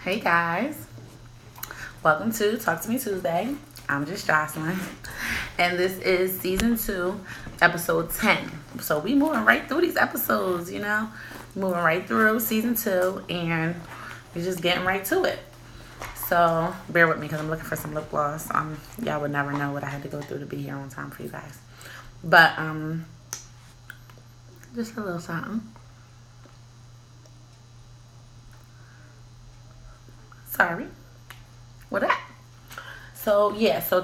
Hey guys, welcome to Talk to Me Tuesday. I'm just Jocelyn, and this is season 2, episode 10. So we moving right through these episodes, moving right through season 2, and we're just getting right to it. So bear with me because I'm looking for some lip gloss. Y'all would never know what I had to go through to be here on time for you guys, but just a little something. Sorry. What that? So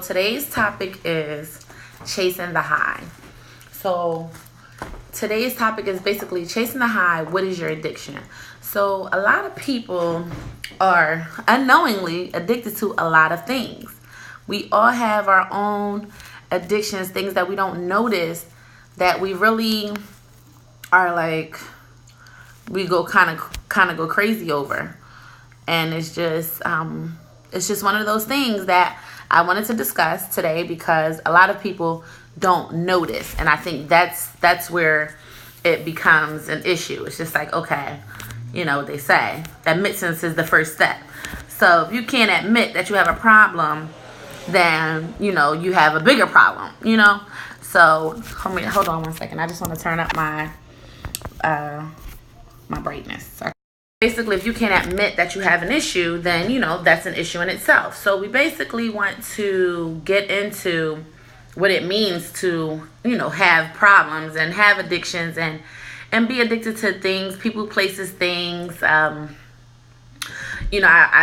today's topic is chasing the high. So today's topic is basically chasing the high. What is your addiction? So a lot of people are unknowingly addicted to a lot of things. We all have our own addictions, things that we don't notice that we really are like, we go kind of go crazy over. And it's just one of those things that I wanted to discuss today because a lot of people don't notice. And I think that's where it becomes an issue. It's just like, okay, you know what they say, admittance is the first step. So if you can't admit that you have a problem, then, you have a bigger problem, So hold on one second. I just want to turn up my brightness. Sorry. Basically, if you can't admit that you have an issue, then, that's an issue in itself. So we basically want to get into what it means to, have problems and have addictions and be addicted to things, people, places, things. I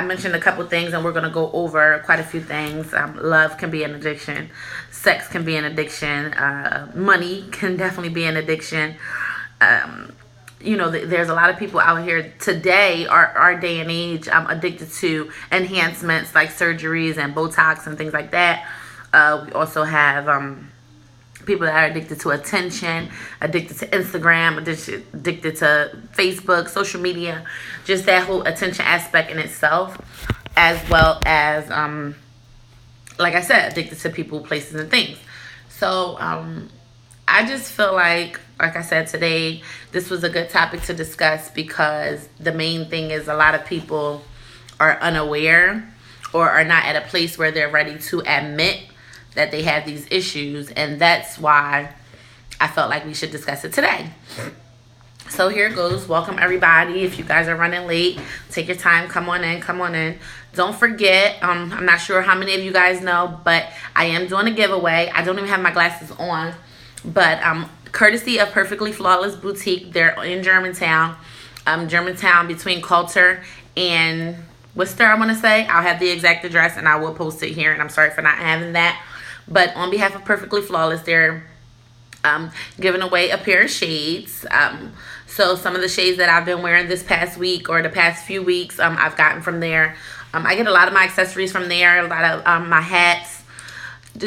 mentioned a couple things, and we're going to go over quite a few things. Love can be an addiction. Sex can be an addiction. Money can definitely be an addiction. There's a lot of people out here today, our day and age, addicted to enhancements like surgeries and Botox and things like that. We also have people that are addicted to attention, addicted to Instagram, addicted to Facebook, social media, just that whole attention aspect in itself, as well as, like I said, addicted to people, places, and things. So I just feel like I said, today, this was a good topic to discuss because the main thing is a lot of people are unaware or are not at a place where they're ready to admit that they have these issues. And that's why I felt like we should discuss it today. So here it goes. Welcome, everybody. If you guys are running late, take your time. Come on in. Don't forget, I'm not sure how many of you guys know, but I am doing a giveaway. I don't even have my glasses on, but courtesy of Perfectly Flawless Boutique. They're in Germantown. Germantown between Coulter and Worcester, I want to say. I'll have the exact address and I will post it here, and I'm sorry for not having that. But on behalf of Perfectly Flawless, they're giving away a pair of shades. So some of the shades that I've been wearing this past week or the past few weeks, I've gotten from there. I get a lot of my accessories from there, a lot of my hats,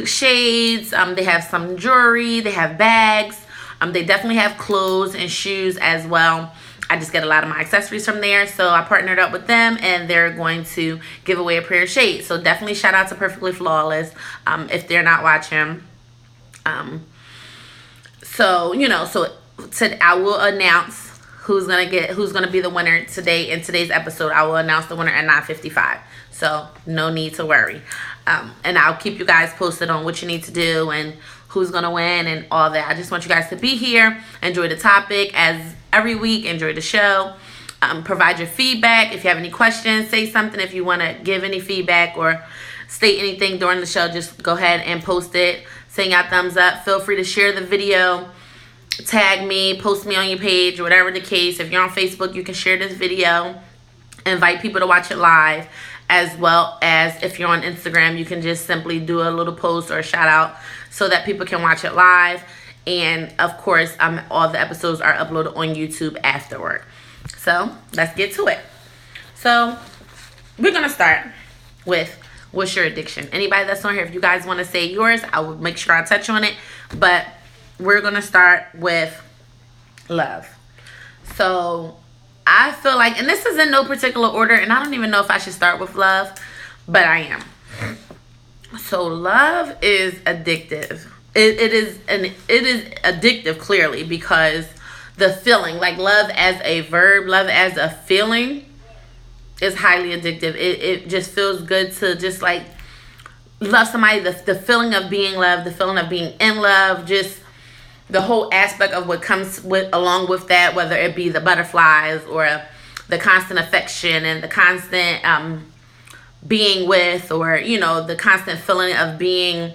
shades. They have some jewelry. They have bags. They definitely have clothes and shoes as well. I just get a lot of my accessories from there. So I partnered up with them, and they're going to give away a pair of shades. So definitely shout out to Perfectly Flawless if they're not watching. So I will announce who's gonna be the winner today in today's episode. I will announce the winner at 9:55. So no need to worry. And I'll keep you guys posted on what you need to do and who's going to win and all that. I just want you guys to be here, enjoy the topic as every week, enjoy the show, provide your feedback. If you have any questions, say something. If you want to give any feedback or state anything during the show, just go ahead and post it. Send your thumbs up. Feel free to share the video, tag me, post me on your page, whatever the case. If you're on Facebook, you can share this video, invite people to watch it live. As well as if you're on Instagram, you can just simply do a little post or a shout out so that people can watch it live. And of course, all the episodes are uploaded on YouTube afterward. So let's get to it. So we're going to start with what's your addiction. Anybody that's on here, if you guys want to say yours, I will make sure I touch on it. But we're going to start with love. So I feel like, and this is in no particular order, and I don't even know if I should start with love, but I am. So love is addictive. It is addictive, clearly, because the feeling, like love as a verb, love as a feeling, is highly addictive. It just feels good to just like love somebody, the feeling of being loved, the feeling of being in love, just the whole aspect of what comes with along with that, whether it be the butterflies or the constant affection and the constant being with, or the constant feeling of being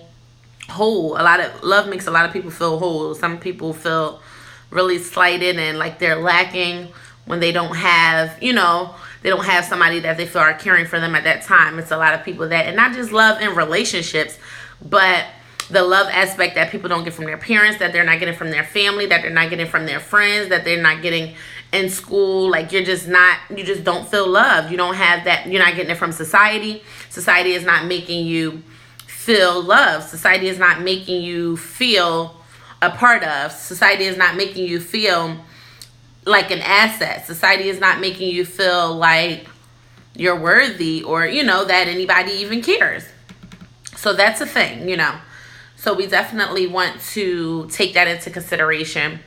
whole. A lot of love makes a lot of people feel whole. Some people feel really slighted and like they're lacking when they don't have they don't have somebody that they feel are caring for them at that time. It's a lot of people that, and not just love in relationships, but the love aspect that people don't get from their parents, that they're not getting from their family, that they're not getting from their friends, that they're not getting in school. Like you just don't feel love. You don't have that. You're not getting it from society. Society is not making you feel love. Society is not making you feel a part of. Society is not making you feel like an asset. Society is not making you feel like you're worthy, or that anybody even cares. So that's a thing, so we definitely want to take that into consideration,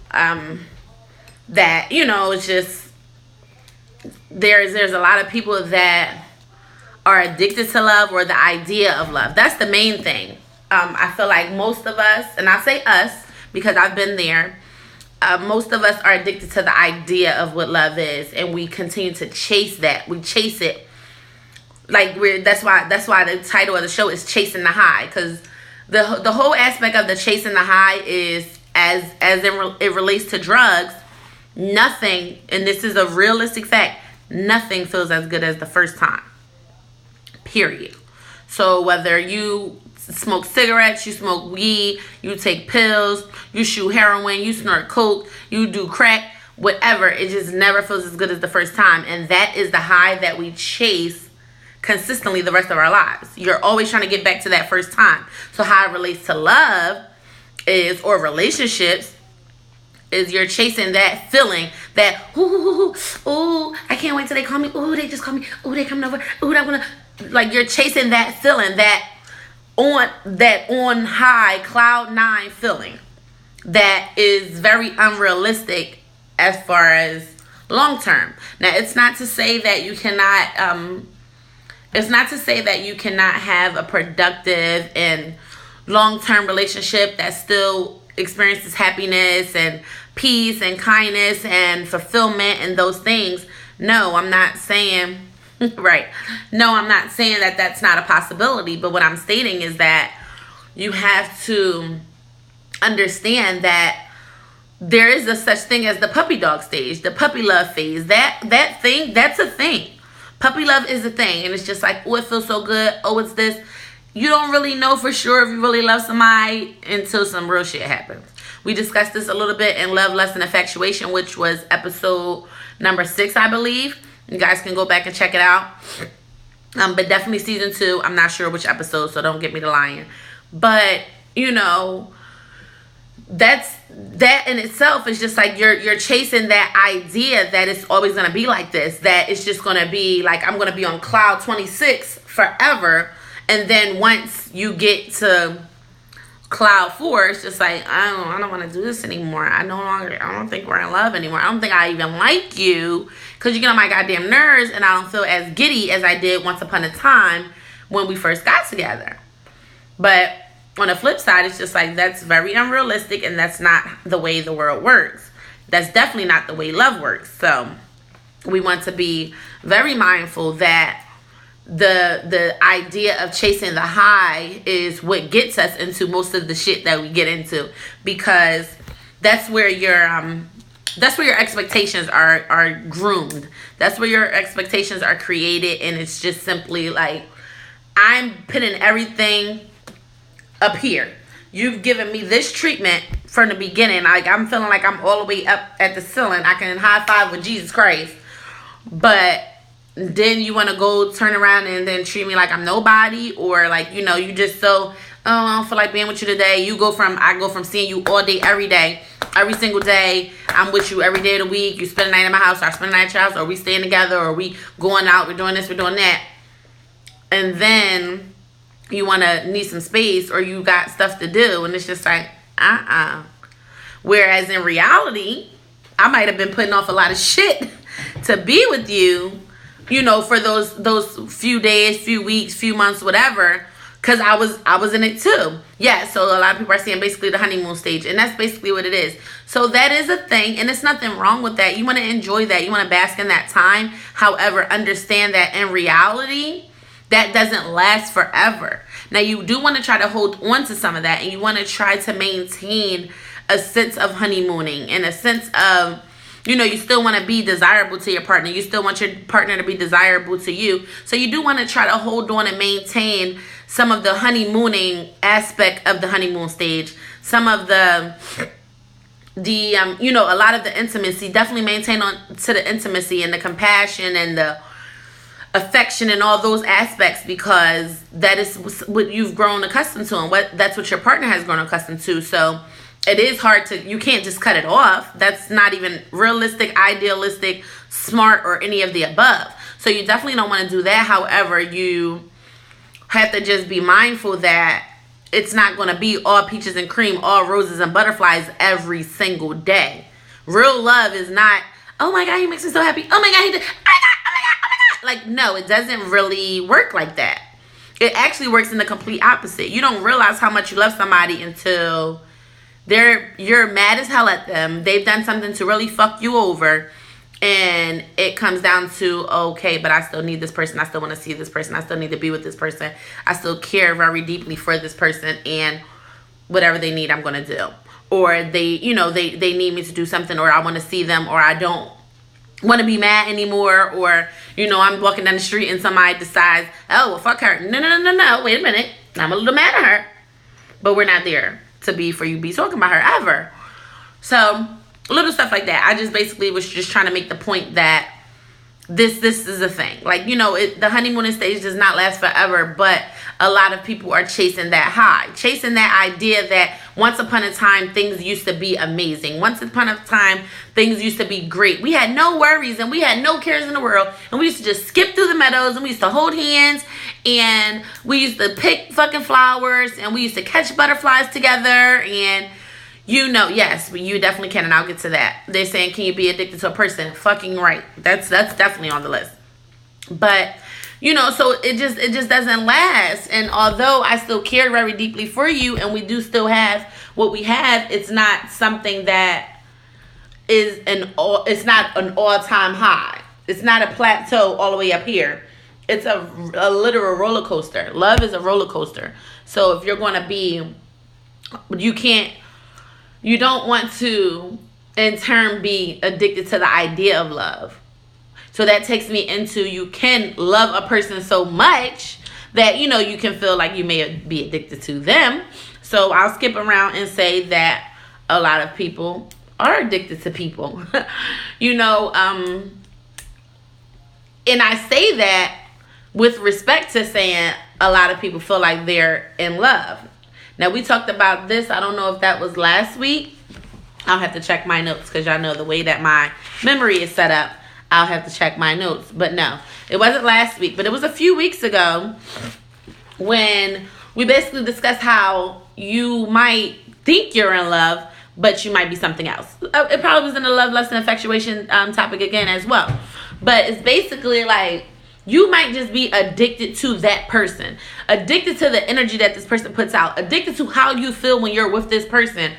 that it's just there's a lot of people that are addicted to love, or the idea of love. That's the main thing. I feel like most of us, and I say us because I've been there, most of us are addicted to the idea of what love is, and we continue to chase that. We chase it like that's why the title of the show is Chasing the High, because the whole aspect of the chasing the high is as it relates to drugs. Nothing, and this is a realistic fact, nothing feels as good as the first time. Period. So whether you smoke cigarettes, you smoke weed, you take pills, you shoot heroin, you snort coke, you do crack, whatever, it just never feels as good as the first time. And that is the high that we chase consistently the rest of our lives. You're always trying to get back to that first time. So how it relates to love is, or relationships, is you're chasing that feeling, that ooh, I can't wait till they call me, ooh, they just call me, ooh, they coming over, ooh, I wanna, like you're chasing that feeling, that on high cloud 9 feeling that is very unrealistic as far as long term. Now, it's not to say that you cannot have a productive and long-term relationship that still experiences happiness and peace and kindness and fulfillment and those things. No, I'm not saying right. No, I'm not saying that that's not a possibility, but what I'm stating is that you have to understand that there is a such thing as the puppy dog stage, the puppy love phase. That thing, that's a thing. Puppy love is a thing, and it's just like, oh, it feels so good. Oh, it's this. You don't really know for sure if you really love somebody until some real shit happens. We discussed this a little bit in Love, Lust, and Infatuation, which was episode number 6, I believe. You guys can go back and check it out. But definitely season 2. I'm not sure which episode, so don't get me to lying. But, that in itself is just like you're chasing that idea that it's always going to be like this. That it's just going to be like, I'm going to be on cloud 26 forever. And then once you get to cloud 4, it's just like, I don't want to do this anymore. I don't think we're in love anymore. I don't think I even like you, because you get on my goddamn nerves, and I don't feel as giddy as I did once upon a time when we first got together. But on the flip side, it's just like, that's very unrealistic, and that's not the way the world works. That's definitely not the way love works. So we want to be very mindful that the idea of chasing the high is what gets us into most of the shit that we get into, because that's where your expectations are groomed. That's where your expectations are created, and it's just simply like, I'm putting everything up here. You've given me this treatment from the beginning. Like, I'm feeling like I'm all the way up at the ceiling. I can high five with Jesus Christ, but then you want to go turn around and then treat me like I'm nobody, or like, you just so, oh, I don't feel like being with you today. I go from seeing you all day, every day, every single day. I'm with you every day of the week. You spend a night at my house, or I spend a night at your house, or we staying together, or we going out, we're doing this, we're doing that. And then you want to need some space, or you got stuff to do, and it's just like, Whereas in reality, I might have been putting off a lot of shit to be with you, for those few days, few weeks, few months, whatever. Cause I was in it too. Yeah, so a lot of people are saying basically the honeymoon stage, and that's basically what it is. So that is a thing, and there's nothing wrong with that. You want to enjoy that. You want to bask in that time. However, understand that in reality, that doesn't last forever. Now, you do want to try to hold on to some of that, and you want to try to maintain a sense of honeymooning and a sense of, you still want to be desirable to your partner. You still want your partner to be desirable to you. So you do want to try to hold on and maintain some of the honeymooning aspect of the honeymoon stage. Some of a lot of the intimacy. Definitely maintain on to the intimacy and the compassion and the affection and all those aspects, because that is what you've grown accustomed to, and that's what your partner has grown accustomed to. So it is hard you can't just cut it off. That's not even realistic, idealistic, smart, or any of the above. So you definitely don't want to do that. However, you have to just be mindful that it's not going to be all peaches and cream, all roses and butterflies every single day. Real love is not, oh my God, he makes me so happy. Oh my God, he did. Oh my God, oh my God, oh my God. Like, no, it doesn't really work like that. It actually works in the complete opposite. You don't realize how much you love somebody until you're mad as hell at them. They've done something to really fuck you over. And it comes down to, okay, but I still need this person. I still want to see this person. I still need to be with this person. I still care very deeply for this person, and whatever they need, I'm going to do. Or they need me to do something, or I want to see them, or I don't want to be mad anymore, or, I'm walking down the street and somebody decides, oh, well, fuck her. No, wait a minute. I'm a little mad at her. But we're not there to be talking about her ever. So little stuff like that. I just basically was just trying to make the point that this is a thing. Like, the honeymooning stage does not last forever, but a lot of people are chasing that high, chasing that idea that once upon a time things used to be amazing. Once upon a time things used to be great. We had no worries and we had no cares in the world, and we used to just skip through the meadows, and we used to hold hands, and we used to pick fucking flowers, and we used to catch butterflies together, and yes, you definitely can, and I'll get to that. They're saying, can you be addicted to a person? Fucking right. That's definitely on the list. But, so it just doesn't last. And although I still care very deeply for you, and we do still have what we have, it's not something that is it's not an all-time high. It's not a plateau all the way up here. It's a literal roller coaster. Love is a roller coaster. So if you're going to be, you don't want to, in turn, be addicted to the idea of love. So that takes me into, you can love a person so much that, you can feel like you may be addicted to them. So I'll skip around and say that a lot of people are addicted to people. And I say that with respect to saying a lot of people feel like they're in love. Now, we talked about this. I don't know if that was last week. I'll have to check my notes, because y'all know the way that my memory is set up. I'll have to check my notes. But no, it wasn't last week. But it was a few weeks ago when we basically discussed how you might think you're in love, but you might be something else. It probably was in the love, lust, and infatuation topic again as well. But it's basically like, you might just be addicted to that person, addicted to the energy that this person puts out, addicted to how you feel when you're with this person.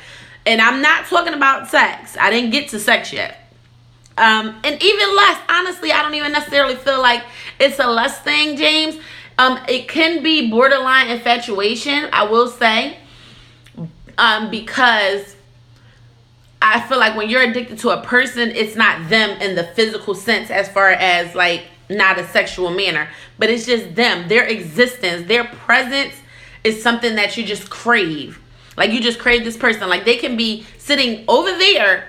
And I'm not talking about sex. I didn't get to sex yet. And even less, honestly, I don't even necessarily feel like it's a lust thing, James. It can be borderline infatuation, I will say, because I feel like when you're addicted to a person, it's not them in the physical sense, as far as like, not a sexual manner, but it's just them, their existence, their presence is something that you just crave. Like, you just crave this person. Like, they can be sitting over there,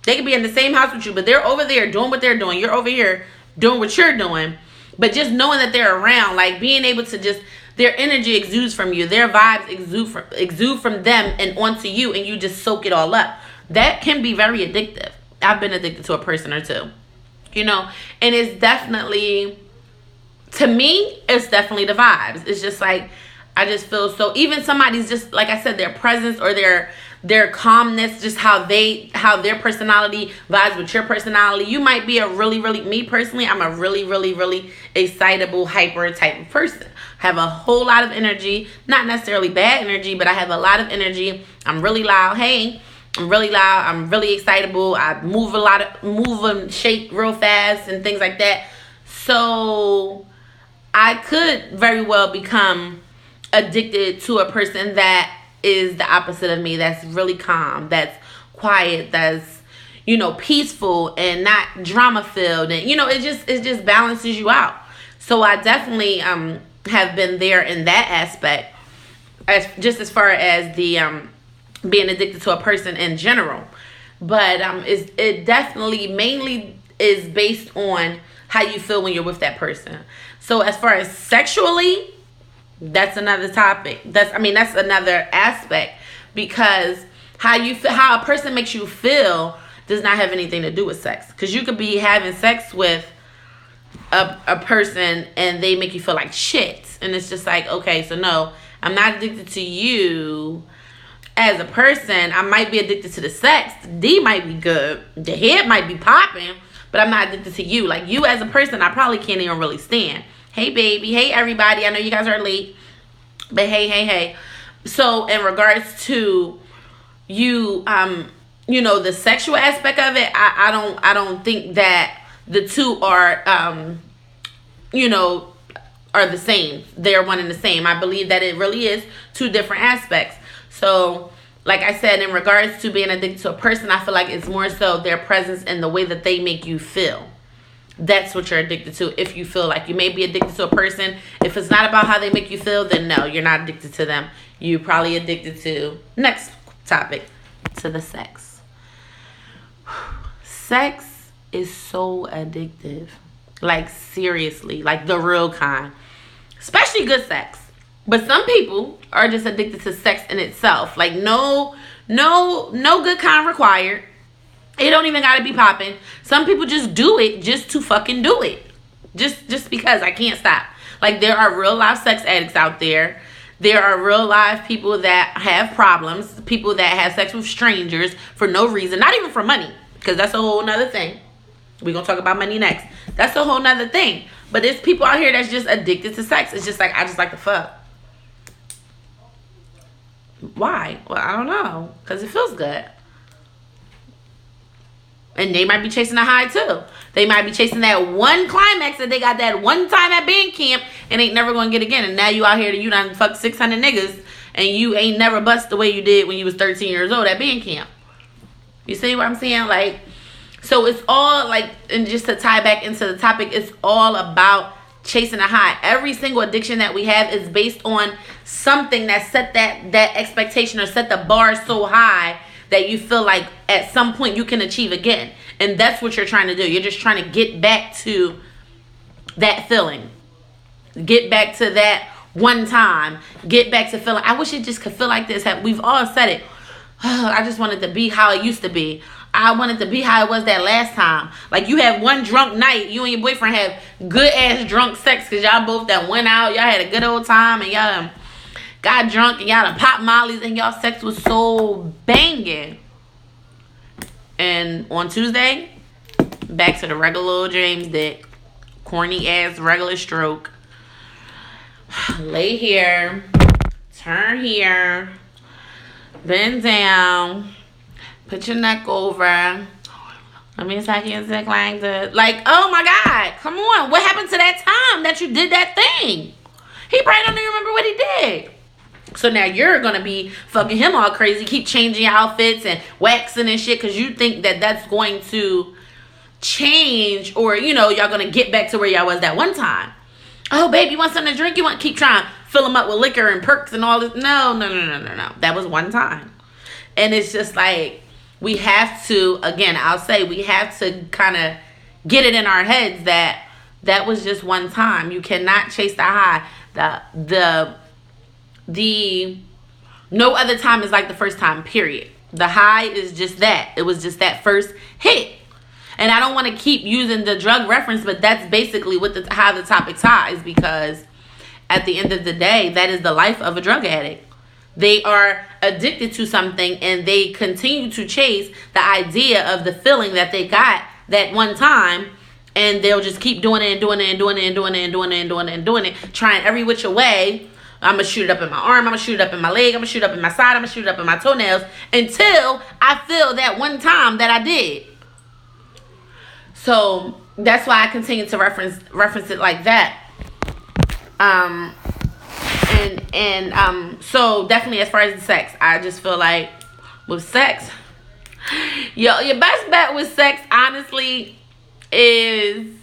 they can be in the same house with you, but they're over there doing what they're doing, you're over here doing what you're doing. But just knowing that they're around, like being able to just, their energy exudes from you, their vibes exude from them and onto you, and you just soak it all up. That can be very addictive. I've been addicted to a person or two. And it's definitely, to me, it's definitely the vibes. It's just like, I just feel so, even somebody's just, like I said, their presence or their their calmness, just how their personality vibes with your personality. You might be a really, me personally, I'm a really excitable, hyper type of person. Have a whole lot of energy, not necessarily bad energy, but I have a lot of energy. I'm really loud. Hey, I'm really loud. I'm really excitable. I move and shake real fast and things like that. So I could very well become addicted to a person that is the opposite of me, that's really calm, that's quiet, that's, you know, peaceful and not drama filled, and you know, it just balances you out. So I definitely have been there in that aspect, as far as the being addicted to a person in general. But it definitely mainly is based on how you feel when you're with that person. So as far as sexually, that's another topic. That's another aspect, because how a person makes you feel does not have anything to do with sex. Because you could be having sex with a person and they make you feel like shit, and it's just like, okay, so no, I'm not addicted to you as a person. I might be addicted to the sex. The D might be good, the head might be popping, but I'm not addicted to you. Like, you as a person, I probably can't even really stand. Hey, baby. Hey, everybody. I know you guys are late. But hey. So, in regards to you, you know, the sexual aspect of it, I don't think that the two are, you know, are the same. They're one and the same. I believe that it really is two different aspects. So, like I said, in regards to being addicted to a person, I feel like it's more so their presence and the way that they make you feel. That's what you're addicted to. If you feel like you may be addicted to a person, if it's not about how they make you feel, then no, you're not addicted to them. You're probably addicted to, next topic, to the sex. Sex is so addictive. Like, seriously, like the real kind. Especially good sex. But some people are just addicted to sex in itself. Like, no good kind required. It don't even gotta be popping. Some people just do it just to fucking do it. Just because I can't stop. Like, there are real life sex addicts out there. There are real life people that have problems. People that have sex with strangers for no reason. Not even for money. Because that's a whole nother thing. We're gonna talk about money next. That's a whole nother thing. But there's people out here that's just addicted to sex. It's just like, I just like to fuck. Why? Well, I don't know. Because it feels good. And they might be chasing a high too. They might be chasing that one climax that they got that one time at band camp and ain't never gonna get again. And now you out here that you done fucked 600 niggas and you ain't never bust the way you did when you was 13 years old at band camp. You see what I'm saying? Like, so it's all like, and just to tie back into the topic, it's all about chasing a high. Every single addiction that we have is based on something that set that expectation or set the bar so high that you feel like at some point you can achieve again. And that's what you're trying to do. You're just trying to get back to that feeling. Get back to that one time. Get back to feeling, I wish it just could feel like this. We've all said it. I just wanted to be how it used to be. I wanted to be how it was that last time. Like, you had one drunk night. You and your boyfriend have good ass drunk sex because y'all both that went out. Y'all had a good old time and y'all got drunk and y'all done popped mollies and y'all sex was so banging. And on Tuesday, back to the regular old James Dick. Corny ass regular stroke. Lay here. Turn here. Bend down. Put your neck over. Let me suck your dick like this. Like, oh my God. Come on. What happened to that time that you did that thing? He probably don't even remember what he did. So now you're going to be fucking him all crazy. Keep changing your outfits and waxing and shit because you think that that's going to change, or, you know, y'all going to get back to where y'all was that one time. Oh, babe, you want something to drink? You want to keep trying to fill them up with liquor and perks and all this? No. That was one time. And it's just like, we have to, again, I'll say we have to kind of get it in our heads that that was just one time. You cannot chase the high. The no other time is like the first time, period. The high is just that. It was just that first hit. And I don't want to keep using the drug reference, but that's basically what how the topic ties, because at the end of the day, that is the life of a drug addict. They are addicted to something and they continue to chase the idea of the feeling that they got that one time, and they'll just keep doing it and doing it and doing it and doing it and doing it and doing it and doing it, trying every which way. I'm going to shoot it up in my arm, I'm going to shoot it up in my leg, I'm going to shoot it up in my side, I'm going to shoot it up in my toenails until I feel that one time that I did. So that's why I continue to reference it like that. So definitely as far as the sex, I just feel like with sex, your best bet with sex, honestly, is,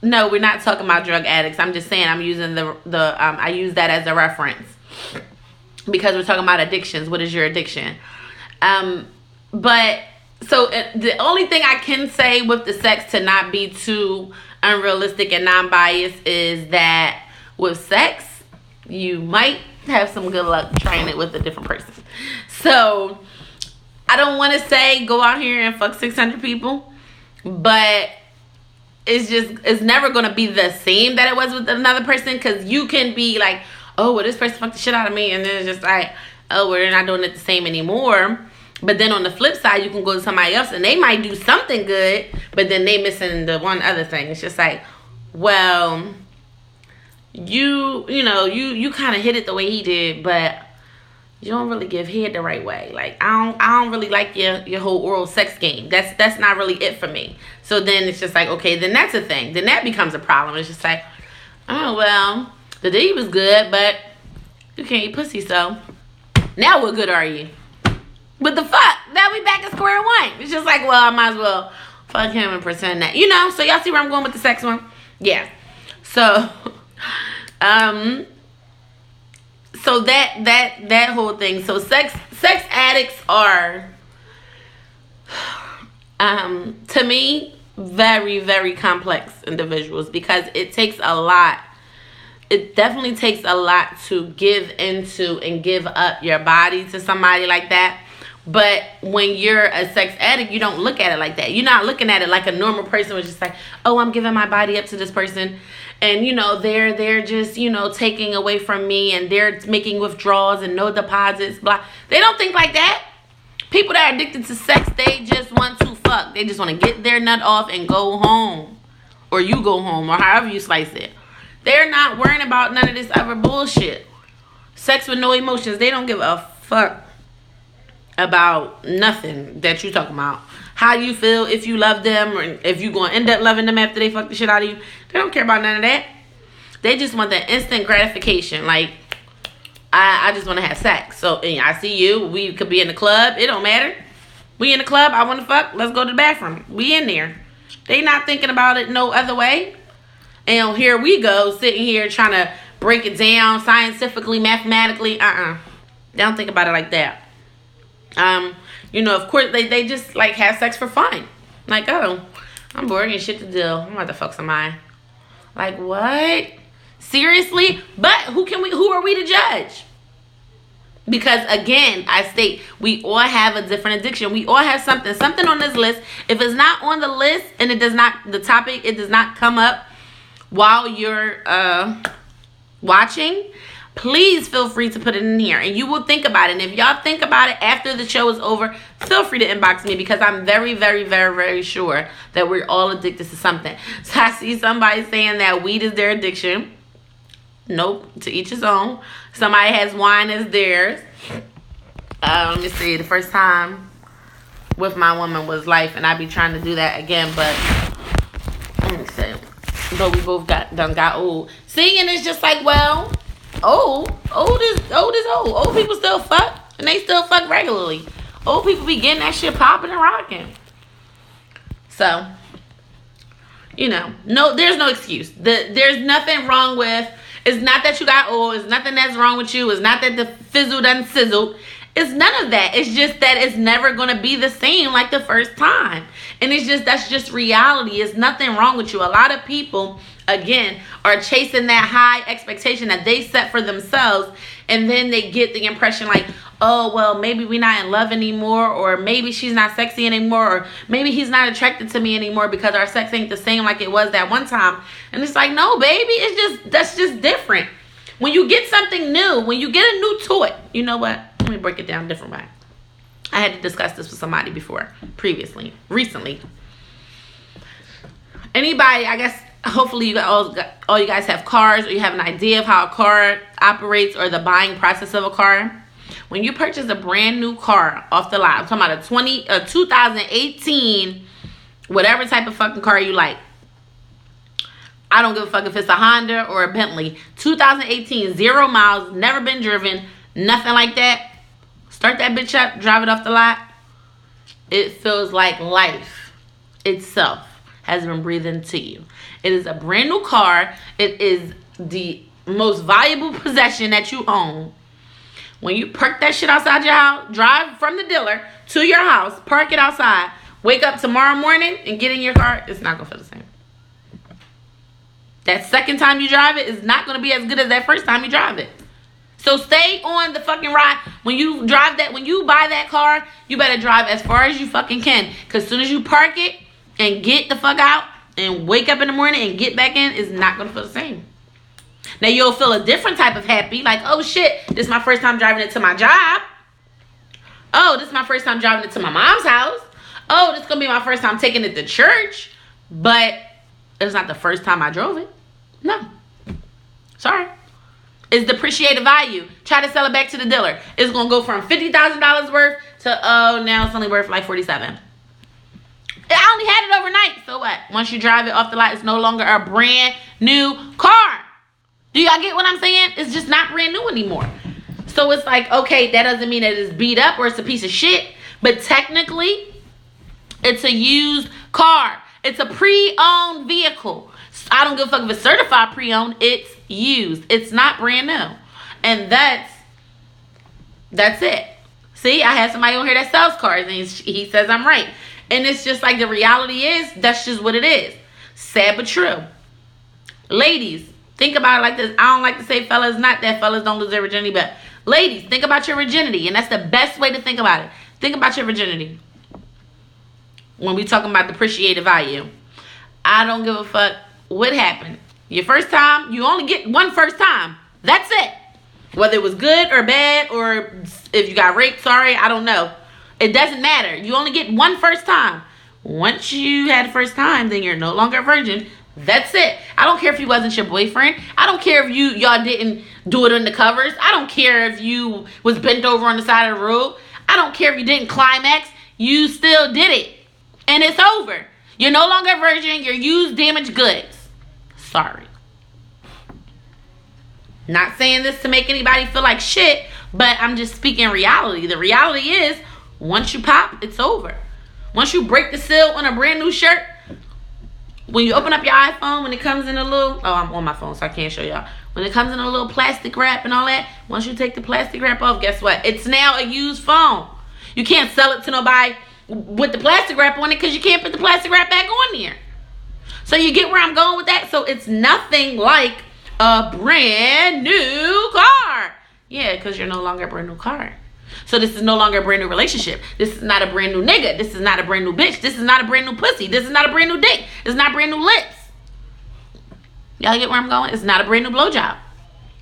no, we're not talking about drug addicts. I'm just saying I'm using I use that as a reference because we're talking about addictions. What is your addiction? But so the only thing I can say with the sex to not be too unrealistic and non-biased is that with sex, you might have some good luck trying it with a different person. So I don't want to say go out here and fuck 600 people, but it's never going to be the same that it was with another person, because you can be like, oh, well, this person fucked the shit out of me, and then it's just like, oh, we're not doing it the same anymore. But then on the flip side, you can go to somebody else and they might do something good, but then they missing the one other thing. It's just like, well, you kind of hit it the way he did, but you don't really give head the right way. Like, I don't really like your whole oral sex game. That's not really it for me. So then it's just like, okay, then that's a thing. Then that becomes a problem. It's just like, oh, well, the D was good, but you can't eat pussy, so now what good are you? But the fuck, now we back at square one. It's just like, well, I might as well fuck him and pretend that, so y'all see where I'm going with the sex one? Yeah. So, so that whole thing. So sex addicts are, to me, very, very complex individuals, because it takes a lot. It definitely takes a lot to give into and give up your body to somebody like that. But when you're a sex addict, you don't look at it like that. You're not looking at it like a normal person was just like, oh, I'm giving my body up to this person. And, they're just, taking away from me, and they're making withdrawals and no deposits, blah. They don't think like that. People that are addicted to sex, they just want to fuck. They just want to get their nut off and go home. Or you go home, or however you slice it. They're not worrying about none of this other bullshit. Sex with no emotions. They don't give a fuck about nothing that you talking about. How you feel, if you love them, or if you gonna end up loving them after they fuck the shit out of you. They don't care about none of that. They just want that instant gratification. Like, I just want to have sex. So, and I see you. We could be in the club. It don't matter. We in the club. I want to fuck. Let's go to the bathroom. We in there. They not thinking about it no other way. And here we go, sitting here trying to break it down scientifically, mathematically. They don't think about it like that. Of course, they just, like, have sex for fun. Like, oh, I'm bored and shit to do. I'm about to fuck somebody. Like, what? Seriously? But who are we to judge? Because, again, I state, we all have a different addiction. We all have something on this list. If it's not on the list and it does not come up while you're watching, please feel free to put it in here, and you will think about it. And if y'all think about it after the show is over, feel free to inbox me, because I'm very, very, very, very sure that we're all addicted to something. So I see somebody saying that weed is their addiction. Nope, to each his own. Somebody has wine as theirs. Let me see. The first time with my woman was life, and I be trying to do that again, but let me see. But we both got old. See, and it's just like, well, old is old. Old people still fuck, and they still fuck regularly. Old people be getting that shit popping and rocking. So, no, there's no excuse. There's nothing wrong with. It's not that you got old. It's nothing that's wrong with you. It's not that the fizzle done sizzled. It's none of that. It's just that it's never gonna be the same like the first time, and that's just reality. It's nothing wrong with you. A lot of people, again, are chasing that high expectation that they set for themselves, and then they get the impression like, oh, well, maybe we're not in love anymore, or maybe she's not sexy anymore, or maybe he's not attracted to me anymore because our sex ain't the same like it was that one time. And it's like, no, baby, that's just different. When you get something new, when you get a new toy, you know what? Let me break it down a different way. I had to discuss this with somebody recently. Anybody, I guess, hopefully you all you guys have cars, or you have an idea of how a car operates, or the buying process of a car. When you purchase a brand new car off the lot, I'm talking about a 2018, whatever type of fucking car you like. I don't give a fuck if it's a Honda or a Bentley. 2018, 0 miles, never been driven, nothing like that. Start that bitch up, drive it off the lot. It feels like life itself has been breathed into you. It is a brand new car. It is the most valuable possession that you own. When you park that shit outside your house, drive from the dealer to your house, park it outside, wake up tomorrow morning and get in your car, it's not going to feel the same. That second time you drive it is not going to be as good as that first time you drive it. So stay on the fucking ride. When you buy that car, you better drive as far as you fucking can. Because as soon as you park it and get the fuck out and wake up in the morning and get back in, it's not going to feel the same. Now, you'll feel a different type of happy. Like, oh, shit, this is my first time driving it to my job. Oh, this is my first time driving it to my mom's house. Oh, this is going to be my first time taking it to church. But it's not the first time I drove it. No. Sorry. It's depreciated value. Try to sell it back to the dealer. It's going to go from $50,000 worth to, oh, now it's only worth like $47,000. I only had it overnight. So what? Once you drive it off the lot, it's no longer a brand new car. Do y'all get what I'm saying? It's just not brand new anymore. So it's like, okay, that doesn't mean that it's beat up or it's a piece of shit. But technically, it's a used car. It's a pre-owned vehicle. I don't give a fuck if it's certified pre-owned. It's used. It's not brand new. And that's it. See, I have somebody on here that sells cars, and he says I'm right. And it's just like, the reality is, that's just what it is. Sad but true. Ladies, think about it like this. I don't like to say fellas, not that fellas don't lose their virginity, but ladies, think about your virginity. And that's the best way to think about it. Think about your virginity. When we talking about depreciated value. I don't give a fuck what happened. Your first time, you only get one first time. That's it. Whether it was good or bad, or if you got raped, sorry, I don't know. It doesn't matter. You only get one first time. Once you had the first time, then you're no longer a virgin. That's it. I don't care if he wasn't your boyfriend. I don't care if y'all didn't do it on the covers. I don't care if you was bent over on the side of the road. I don't care if you didn't climax. You still did it. And it's over. You're no longer a virgin. You're used damaged goods. Sorry. Not saying this to make anybody feel like shit, but I'm just speaking reality. The reality is, once you pop, it's over. Once you break the seal on a brand new shirt, when you open up your iPhone, when it comes in a little, oh, I'm on my phone, so I can't show y'all. When it comes in a little plastic wrap and all that, once you take the plastic wrap off, guess what? It's now a used phone. You can't sell it to nobody with the plastic wrap on it because you can't put the plastic wrap back on there. So you get where I'm going with that? So it's nothing like a brand new car. Yeah, because you're no longer a brand new car. So this is no longer a brand new relationship. This is not a brand new nigga. This is not a brand new bitch. This is not a brand new pussy. This is not a brand new dick. This is not brand new lips. Y'all get where I'm going? It's not a brand new blowjob.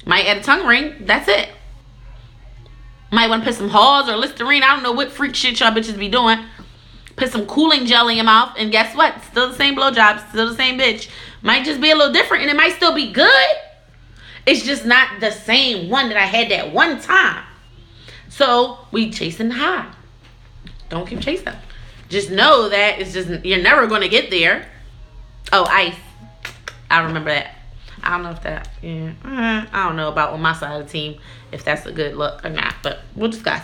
Might add a tongue ring. That's it. Might want to put some Halls or Listerine. I don't know what freak shit y'all bitches be doing. Put some cooling gel in your mouth. And guess what? Still the same blowjob. Still the same bitch. Might just be a little different. And it might still be good. It's just not the same one that I had that one time. So we chasing the high. Don't keep chasing. Just know that it's just, you're never going to get there. Oh, ice. I remember that. I don't know if that, yeah. I don't know about on my side of the team if that's a good look or not, but we'll discuss.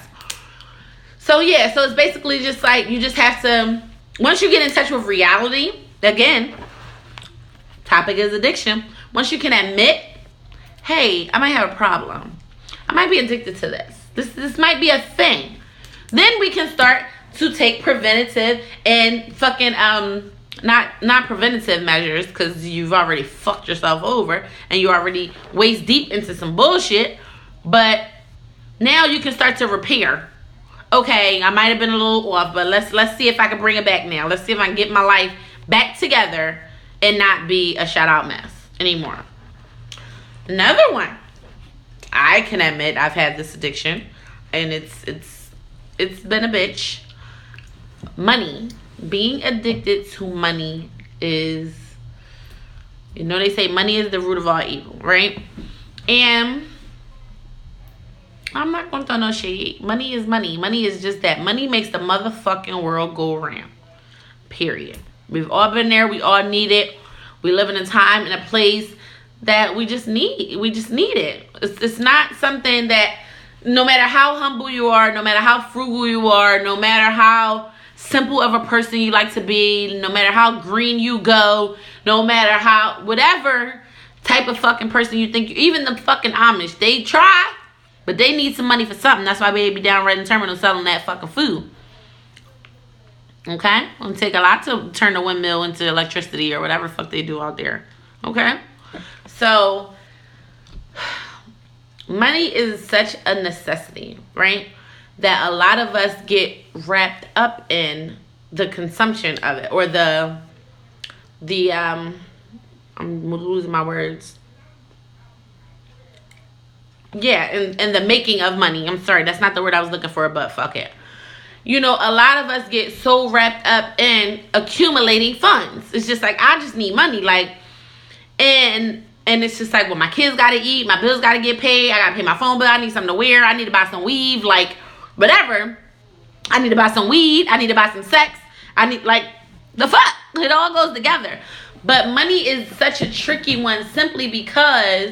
So yeah, so it's basically just like, you just have to, once you get in touch with reality, again, topic is addiction. Once you can admit, hey, I might have a problem. I might be addicted to this. This might be a thing. Then we can start to take preventative and fucking not preventative measures, because you've already fucked yourself over and you already waist deep into some bullshit. But now you can start to repair. Okay, I might have been a little off, but let's see if I can bring it back now. Let's see if I can get my life back together and not be a shout out mess anymore. Another one. I can admit I've had this addiction, and it's been a bitch. Money, being addicted to money is, you know, they say money is the root of all evil, right? And I'm not gonna throw no shade. Money is money. Money is just that. Money makes the motherfucking world go around. Period. We've all been there. We all need it. We live in a time and a place that we just need. We just need it. It's not something that, no matter how humble you are, no matter how frugal you are, no matter how simple of a person you like to be, no matter how green you go, no matter how, whatever type of fucking person you think, even the fucking Amish, they try, but they need some money for something. That's why they be down right in terminal selling that fucking food. Okay? It'll take a lot to turn the windmill into electricity or whatever the fuck they do out there. Okay? So, money is such a necessity, right? That a lot of us get wrapped up in the consumption of it, or I'm losing my words. Yeah, and the making of money. I'm sorry, that's not the word I was looking for, but fuck it. You know, a lot of us get so wrapped up in accumulating funds. It's just like, I just need money, like, and it's just like, well, my kids gotta eat, my bills gotta get paid, I gotta pay my phone bill, I need something to wear, I need to buy some weave, like, whatever. I need to buy some weed, I need to buy some sex, I need, like, the fuck? It all goes together. But money is such a tricky one, simply because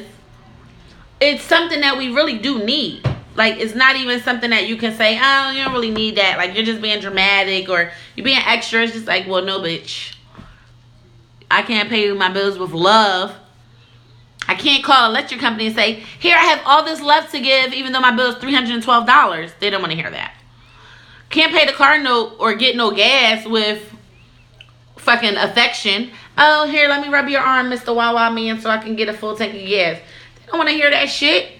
it's something that we really do need. Like, it's not even something that you can say, oh, you don't really need that. Like, you're just being dramatic or you're being extra. It's just like, well, no, bitch. I can't pay my bills with love. I can't call an electric company and say, here, I have all this love to give, even though my bill is $312. They don't want to hear that. Can't pay the car note or get no gas with fucking affection. Oh, here, let me rub your arm, Mr. Wawa Man, so I can get a full tank of gas. They don't want to hear that shit.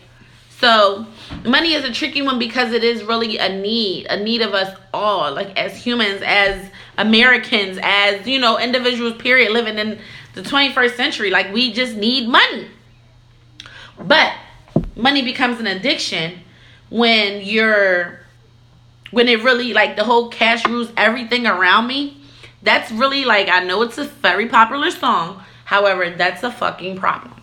So, money is a tricky one because it is really a need of us all, like, as humans, as Americans, as, you know, individuals, period, living in the 21st century. Like, we just need money. But money becomes an addiction when it really, like, the whole cash rules everything around me. That's really, like, I know it's a very popular song. However, that's a fucking problem.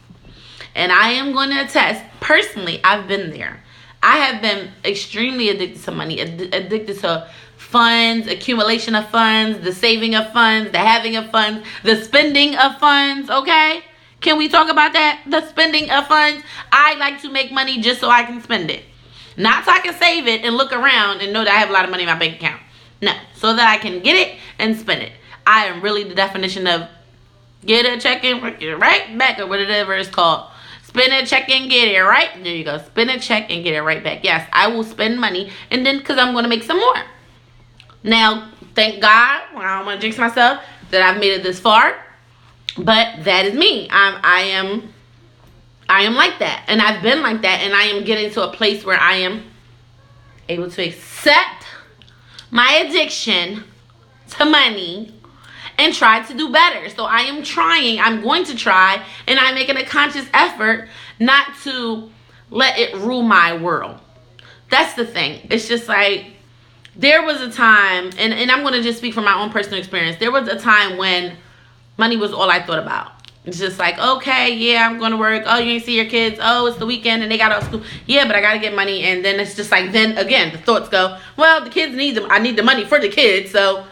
And I am going to attest, personally, I've been there. I have been extremely addicted to money, addicted to funds, accumulation of funds, the saving of funds, the having of funds, the spending of funds, okay? Can we talk about that? The spending of funds. I like to make money just so I can spend it. Not so I can save it and look around and know that I have a lot of money in my bank account. No, so that I can get it and spend it. I am really the definition of get a check and get it right back, or whatever it's called. Spend a check and get it right. There you go. Spend a check and get it right back. Yes, I will spend money, and then because I'm going to make some more. Now, thank God, I don't want to jinx myself, that I've made it this far. But that is me. I am like that, and I've been like that, and I am getting to a place where I am able to accept my addiction to money and try to do better. So I am trying. I'm going to try, and I'm making a conscious effort not to let it rule my world. That's the thing. It's just like, there was a time, and I'm going to just speak from my own personal experience. There was a time when money was all I thought about. It's just like, okay, yeah, I'm going to work. Oh, you ain't see your kids. Oh, it's the weekend and they got out of school. Yeah, but I got to get money. And then it's just like, then again, the thoughts go, well, the kids need them. I need the money for the kids. So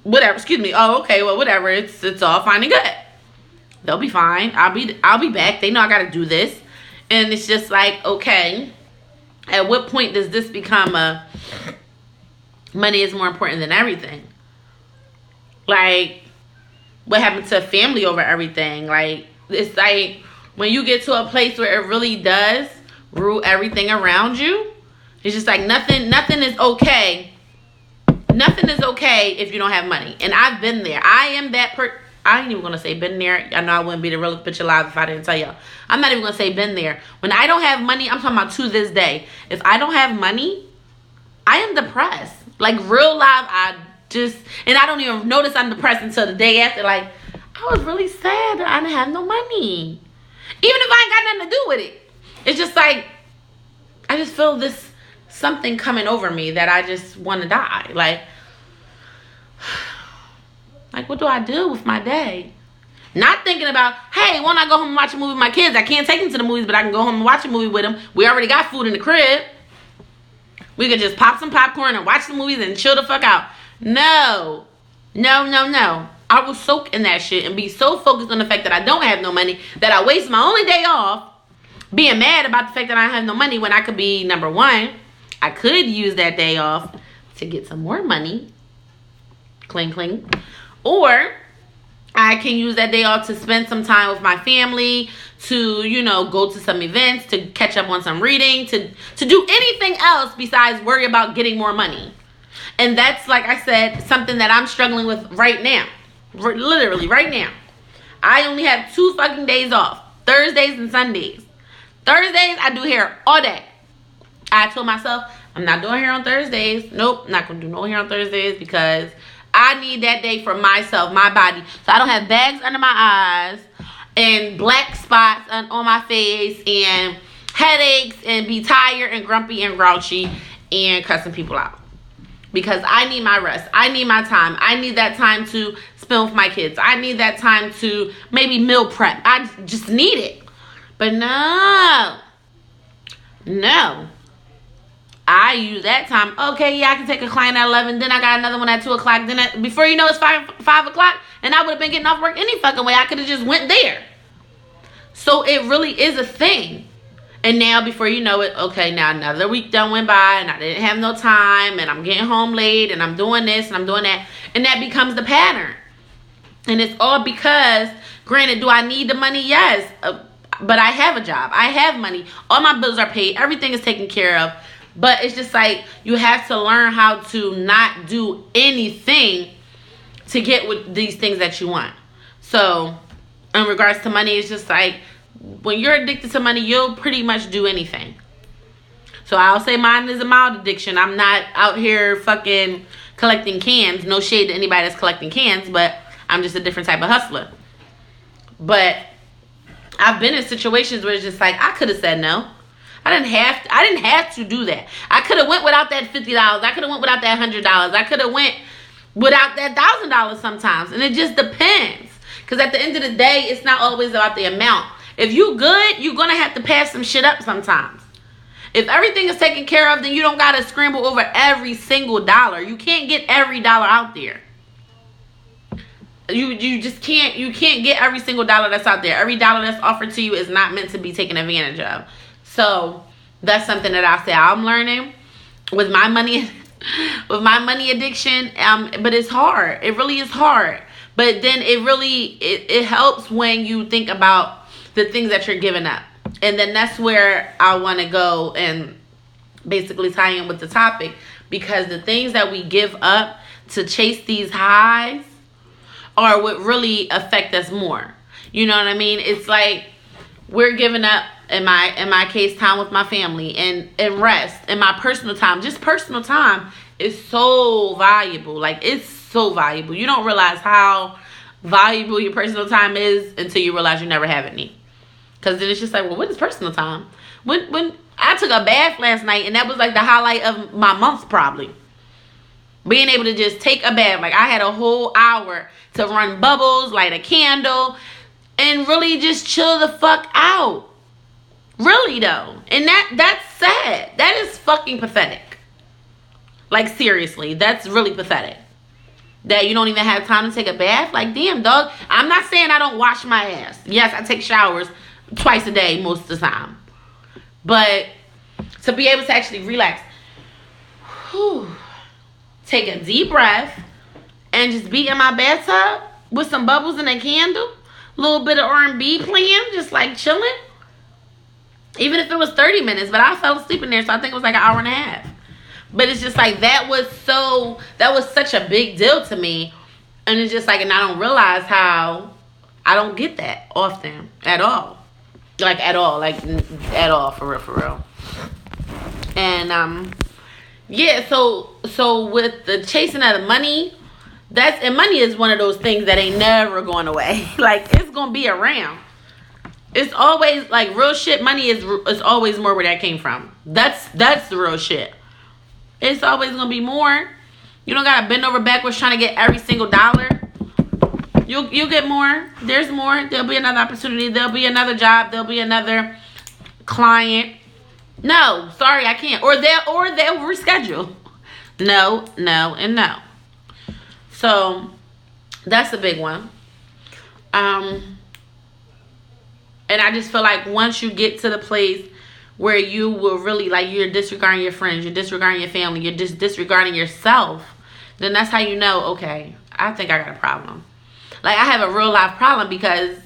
whatever, excuse me. Oh, okay, well, whatever. It's all fine and good. They'll be fine. I'll be back. They know I got to do this. And it's just like, okay, at what point does this become money is more important than everything? Like, what happened to family over everything? Like, it's like when you get to a place where it really does rule everything around you, it's just like nothing is okay. Nothing is okay if you don't have money. And I've been there. I am that I ain't even going to say been there. I know I wouldn't be the realest bitch alive if I didn't tell y'all. I'm not even going to say been there. When I don't have money, I'm talking about to this day. If I don't have money, I am depressed. Like, real life, and I don't even notice I'm depressed until the day after. Like, I was really sad that I didn't have no money. Even if I ain't got nothing to do with it. it's just like, I just feel this something coming over me that I just want to die. Like, what do I do with my day? Not thinking about, hey, why not go home and watch a movie with my kids? I can't take them to the movies, but I can go home and watch a movie with them. We already got food in the crib. We could just pop some popcorn and watch the movies and chill the fuck out. No. I will soak in that shit and be so focused on the fact that I don't have no money that I waste my only day off being mad about the fact that I have no money when I could be, number one, I could use that day off to get some more money. Cling, cling. Or I can use that day off to spend some time with my family, to, you know, go to some events, to catch up on some reading, to do anything else besides worry about getting more money. And that's, like I said, something that I'm struggling with right now. Literally right now. I only have 2 fucking days off. Thursdays and Sundays. Thursdays, I do hair all day. I told myself, I'm not doing hair on Thursdays. Nope, not going to do no hair on Thursdays because I need that day for myself, my body. So I don't have bags under my eyes and black spots on my face and headaches and be tired and grumpy and grouchy and cussing people out. Because I need my rest. I need my time. I need that time to spend with my kids. I need that time to maybe meal prep. I just need it. But no. I use that time. Okay, yeah, I can take a client at 11. Then I got another one at 2 o'clock. Then before you know it's 5 o'clock. And I would have been getting off work any fucking way. I could have just went there. So it really is a thing. And now, before you know it, okay, now another week done went by and I didn't have no time and I'm getting home late and I'm doing this and I'm doing that. And that becomes the pattern. And it's all because, granted, do I need the money? Yes. But I have a job. I have money. All my bills are paid. Everything is taken care of. But it's just like, you have to learn how to not do anything to get with these things that you want. So, in regards to money, it's just like, when you're addicted to money, you'll pretty much do anything. So I'll say mine is a mild addiction. I'm not out here fucking collecting cans. No shade to anybody that's collecting cans, but I'm just a different type of hustler. But I've been in situations where it's just like, I could have said no. I didn't have to do that. I could have went without that $50. I could have went without that $100. I could have went without that $1,000 sometimes. And it just depends. Because at the end of the day, it's not always about the amount. If you good, you're going to have to pass some shit up sometimes. If everything is taken care of, then you don't got to scramble over every single dollar. You can't get every dollar out there. You just can't. You can't get every single dollar that's out there. Every dollar that's offered to you is not meant to be taken advantage of. So that's something that I say I'm learning with my money, addiction. But it's hard. It really is hard. But then it helps when you think about the things that you're giving up. And then that's where I want to go and basically tie in with the topic. Because the things that we give up to chase these highs are what really affect us more. You know what I mean? It's like we're giving up, in my case, time with my family and rest and my personal time. Just personal time is so valuable. Like, it's so valuable. You don't realize how valuable your personal time is until you realize you never have any. Because then it's just like, well, what is personal time? When I took a bath last night, and that was like the highlight of my month probably. Being able to just take a bath. Like, I had a whole hour to run bubbles, light a candle, and really just chill the fuck out. Really, though. And that's sad. That is fucking pathetic. Like, seriously, that's really pathetic. That you don't even have time to take a bath. Like, damn, dog. I'm not saying I don't wash my ass. Yes, I take showers twice a day most of the time. But to be able to actually relax, take a deep breath, and just be in my bathtub with some bubbles and a candle, a little bit of R&B playing, just like chilling. Even if it was 30 minutes, but I fell asleep in there, so I think it was like an hour and a half. But it's just like, that was such a big deal to me. And it's just like, and I don't realize how I don't get that often at all. Like, at all. Like, at all, for real. And, yeah, so with the chasing of the money, and money is one of those things that ain't never going away. Like, it's going to be around. It's always like real shit. Money is always more where that came from. That's the real shit. It's always gonna be more. You don't gotta bend over backwards trying to get every single dollar. You'll get more. There's more. There'll be another opportunity. There'll be another job. There'll be another client. No, sorry, I can't. Or they'll reschedule. No, and no. So that's a big one. And I just feel like once you get to the place where you will really, like, you're disregarding your friends, you're disregarding your family, you're just disregarding yourself, then that's how you know, okay, I think I got a problem. Like, I have a real life problem because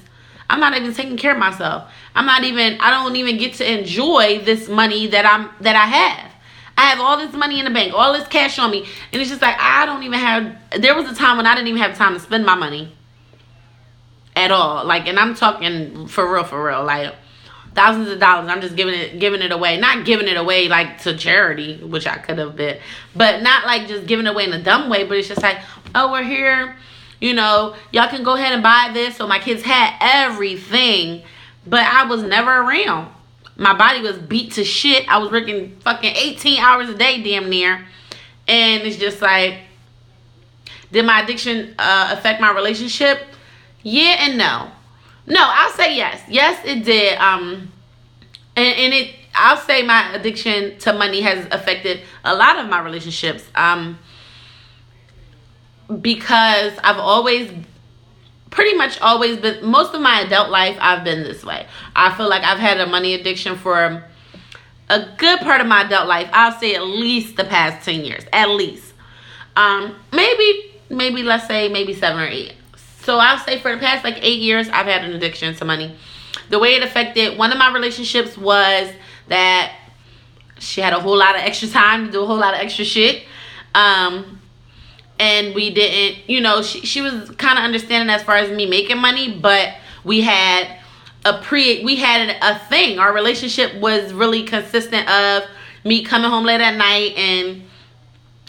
I'm not even taking care of myself. I don't even get to enjoy this money that I have. I have all this money in the bank, all this cash on me, and it's just like, there was a time when I didn't even have time to spend my money at all. Like, and I'm talking for real, like thousands of dollars. I'm just giving it away. Not giving it away like to charity, which I could have been, but not like just giving it away in a dumb way. But it's just like, oh, we're here, y'all can go ahead and buy this. So my kids had everything, but I was never around. My body was beat to shit. I was working fucking 18 hours a day, damn near. And it's just like, did my addiction affect my relationship? Yeah and no. No, I'll say yes. Yes, it did. I'll say my addiction to money has affected a lot of my relationships. Because I've pretty much always been, most of my adult life, I've been this way. I feel like I've had a money addiction for a good part of my adult life. I'll say at least the past 10 years, at least. Maybe let's say maybe 7 or 8. So I'll say for the past like 8 years, I've had an addiction to money. The way it affected one of my relationships was that she had a whole lot of extra time to do a whole lot of extra shit. And we didn't, she was kind of understanding as far as me making money, but we had a thing. Our relationship was really consistent of me coming home late at night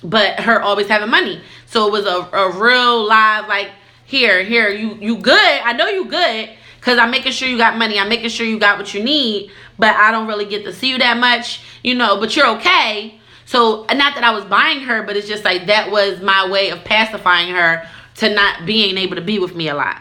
but her always having money. So it was a real live, like, here, you good. I know you good because I'm making sure you got money. I'm making sure you got what you need, but I don't really get to see you that much, but you're okay. So, not that I was buying her, but it's just like that was my way of pacifying her to not being able to be with me a lot.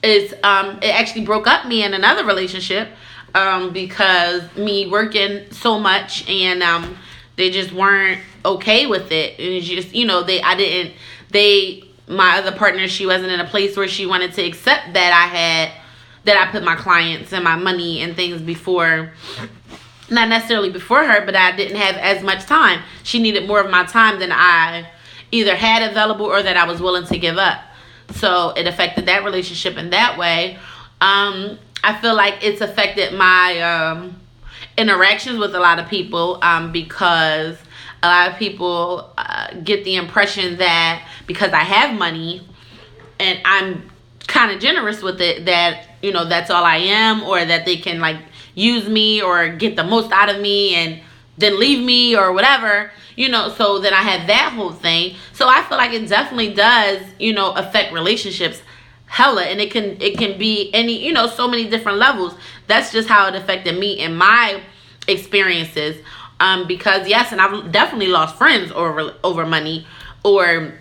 It actually broke up me in another relationship because me working so much and they just weren't okay with it. And it's just, my other partner, she wasn't in a place where she wanted to accept that I put my clients and my money and things before. Not necessarily before her, but I didn't have as much time. She needed more of my time than I either had available or that I was willing to give up. So it affected that relationship in that way. I feel like it's affected my interactions with a lot of people because a lot of people get the impression that because I have money and I'm kind of generous with it, that, that's all I am, or that they can like use me or get the most out of me and then leave me or whatever, so then I had that whole thing. So I feel like it definitely does, affect relationships hella, and it can be any, so many different levels. That's just how it affected me in my experiences. Because yes, and I've definitely lost friends over money, or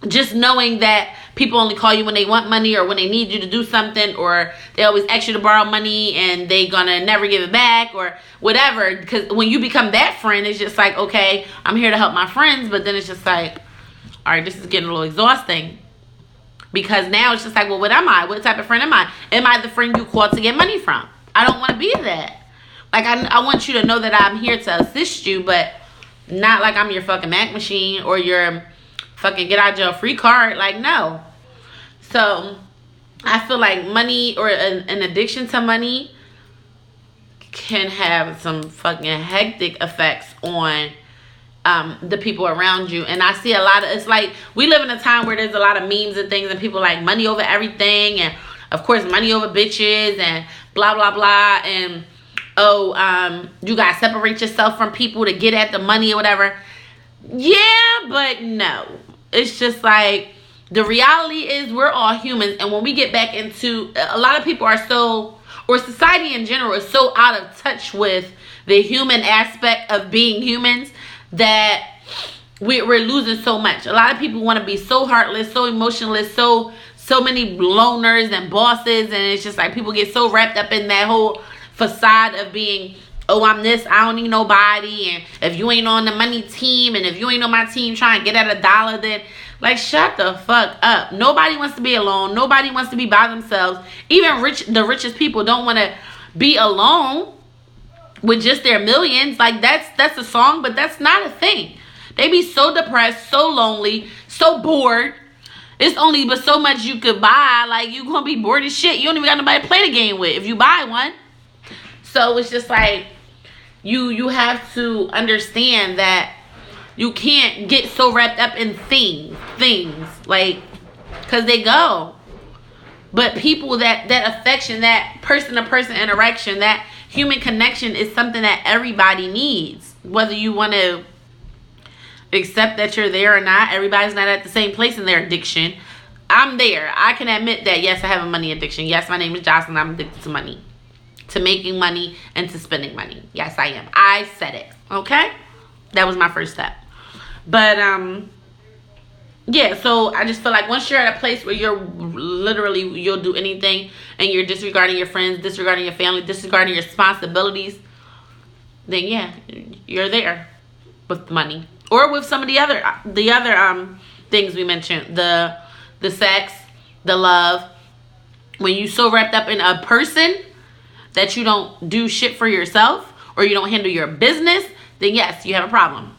just knowing that people only call you when they want money or when they need you to do something, or they always ask you to borrow money and they gonna never give it back or whatever. Because when you become that friend, it's just like, okay, I'm here to help my friends, but then it's just like, all right, this is getting a little exhausting. Because now it's just like, well, what am I? What type of friend am I? Am I the friend you call to get money from? I don't want to be that. Like, I want you to know that I'm here to assist you, but not like I'm your fucking Mac machine or your fucking get out of jail free card. Like, no. So I feel like money or an addiction to money can have some fucking hectic effects on the people around you. And I see a lot of, it's like we live in a time where there's a lot of memes and things, and people like money over everything, and of course money over bitches and blah blah blah, and you gotta separate yourself from people to get at the money or whatever. Yeah, but no. It's just like, The reality is we're all humans, and when we get back into, a lot of people are so, or society in general is so out of touch with the human aspect of being humans that we're losing so much. A lot of people want to be so heartless, so emotionless, so many loners and bosses, and it's just like people get so wrapped up in that whole facade of being, oh, I'm this, I don't need nobody, and if you ain't on the money team, and if you ain't on my team trying to get at a dollar, then like, shut the fuck up. Nobody wants to be alone. Nobody wants to be by themselves. Even the richest people don't want to be alone with just their millions. Like, that's a song, but that's not a thing. They be so depressed, so lonely, so bored. It's only but so much you could buy. Like, you gonna be bored as shit. You don't even got nobody to play the game with if you buy one. So it's just like, you have to understand that you can't get so wrapped up in things, like, because they go. But people, that affection, that person-to-person interaction, that human connection is something that everybody needs. Whether you want to accept that you're there or not, everybody's not at the same place in their addiction. I'm there. I can admit that, yes, I have a money addiction. Yes, my name is Jocelyn. I'm addicted to money. To making money and to spending money. Yes, I am. I said it. Okay? That was my first step. But, yeah, so I just feel like once you're at a place where you're literally, you'll do anything and you're disregarding your friends, disregarding your family, disregarding your responsibilities, then yeah, you're there with the money. Or with some of the other things we mentioned. The sex, the love. When you so wrapped up in a person that you don't do shit for yourself or you don't handle your business, then yes, you have a problem.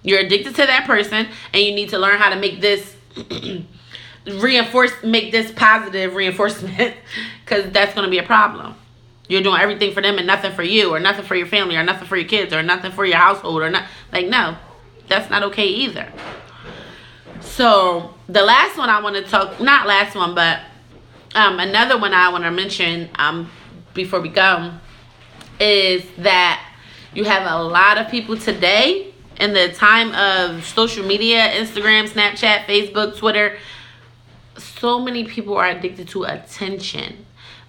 You're addicted to that person, and you need to learn how to make this make this positive reinforcement, because that's going to be a problem. You're doing everything for them and nothing for you, or nothing for your family, or nothing for your kids, or nothing for your household, or not. Like, no, that's not okay either. So the last one I want to talk, not last one, but another one I want to mention before we go is that you have a lot of people today in the time of social media, Instagram, Snapchat, Facebook, Twitter. So many people are addicted to attention.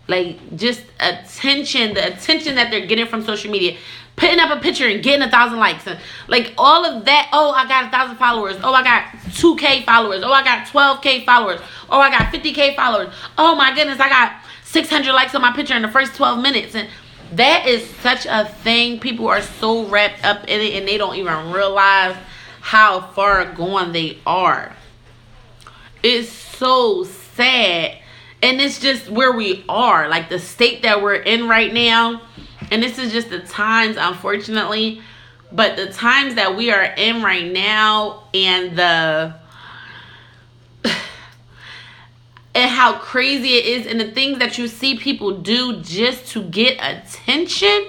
Like, just attention, the attention that they're getting from social media. Putting up a picture and getting 1,000 likes. And like all of that. Oh, I got 1,000 followers. Oh, I got 2K followers. Oh, I got 12K followers. Oh, I got 50K followers. Oh my goodness, I got 600 likes on my picture in the first 12 minutes. And that is such a thing. People are so wrapped up in it and they don't even realize how far gone they are. It's so sad. And it's just where we are. Like the state that we're in right now. And this is just the times, unfortunately. But the times that we are in right now and and how crazy it is and the things that you see people do just to get attention.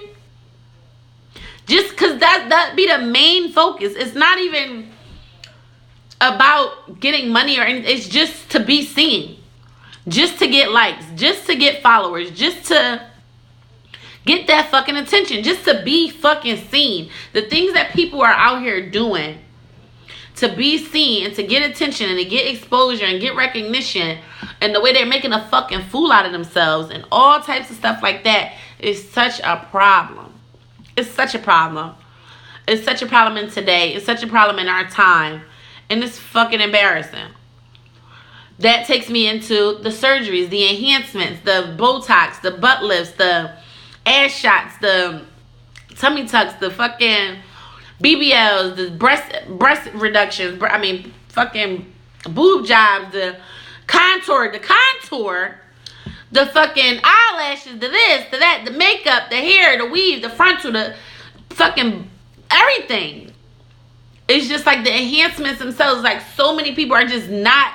Just because that be the main focus. It's not even about getting money or anything. It's just to be seen. Just to get likes. Just to get followers. Just to get that fucking attention. Just to be fucking seen. The things that people are out here doing to be seen and to get attention and to get exposure and get recognition, and the way they're making a fucking fool out of themselves and all types of stuff like that is such a problem. It's such a problem. It's such a problem in today. It's such a problem in our time. And it's fucking embarrassing. That takes me into the surgeries, the enhancements, the Botox, the butt lifts, the ass shots, the tummy tucks, the fucking BBLs, the breast reductions, fucking boob jobs, the contour, the fucking eyelashes, the this, the that, the makeup, the hair, the weave, the frontal, the fucking everything. It's just like the enhancements themselves. Like, so many people are just not,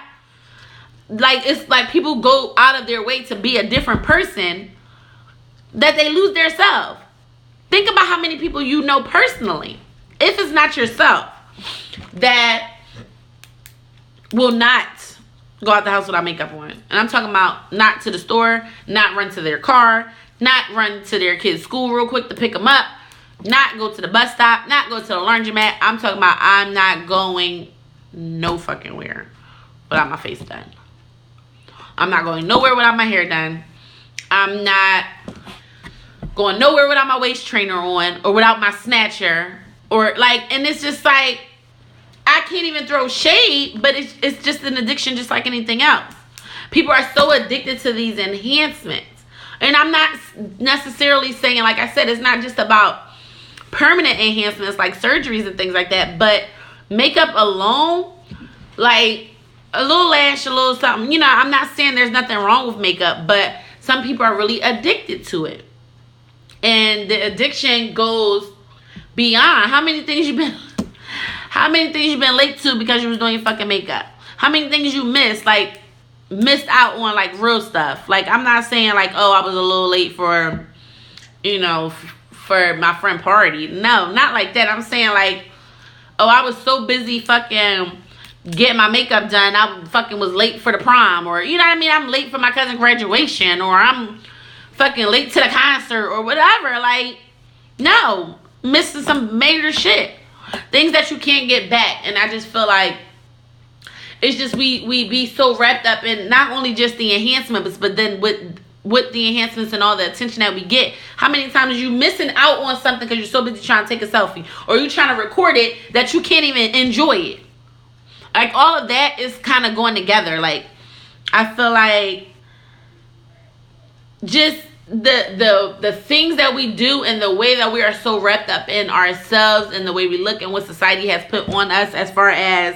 like, it's like people go out of their way to be a different person that they lose their self. Think about how many people you know personally, if it's not yourself, that will not go out the house without makeup on. And I'm talking about not to the store, not run to their car, not run to their kid's school real quick to pick them up, not go to the bus stop, not go to the laundromat. I'm talking about I'm not going no fucking where without my face done. I'm not going nowhere without my hair done. I'm not going nowhere without my waist trainer on or without my snatcher. Or like, and it's just like, I can't even throw shade, but it's just an addiction just like anything else. People are so addicted to these enhancements. And I'm not necessarily saying, like I said, it's not just about permanent enhancements like surgeries and things like that, but makeup alone, like a little lash, a little something, you know, I'm not saying there's nothing wrong with makeup, but some people are really addicted to it. And the addiction goes beyond how many things you've been late to because you was doing your fucking makeup. How many things you missed out on, like, real stuff. Like, I'm not saying, like, oh, I was a little late for, you know, for my friend party. No, not like that. I'm saying, like, oh, I was so busy fucking getting my makeup done, I fucking was late for the prom. Or, you know what I mean? I'm late for my cousin's graduation. Or I'm fucking late to the concert or whatever. Like, no. Missing some major shit. Things that you can't get back. And I just feel like it's just we be so wrapped up in not only just the enhancements, but then with the enhancements and all the attention that we get, how many times you missing out on something because you're so busy trying to take a selfie, or you trying to record it that you can't even enjoy it. Like, all of that is kind of going together. Like, I feel like just the things that we do and the way that we are so wrapped up in ourselves and the way we look and what society has put on us as far as,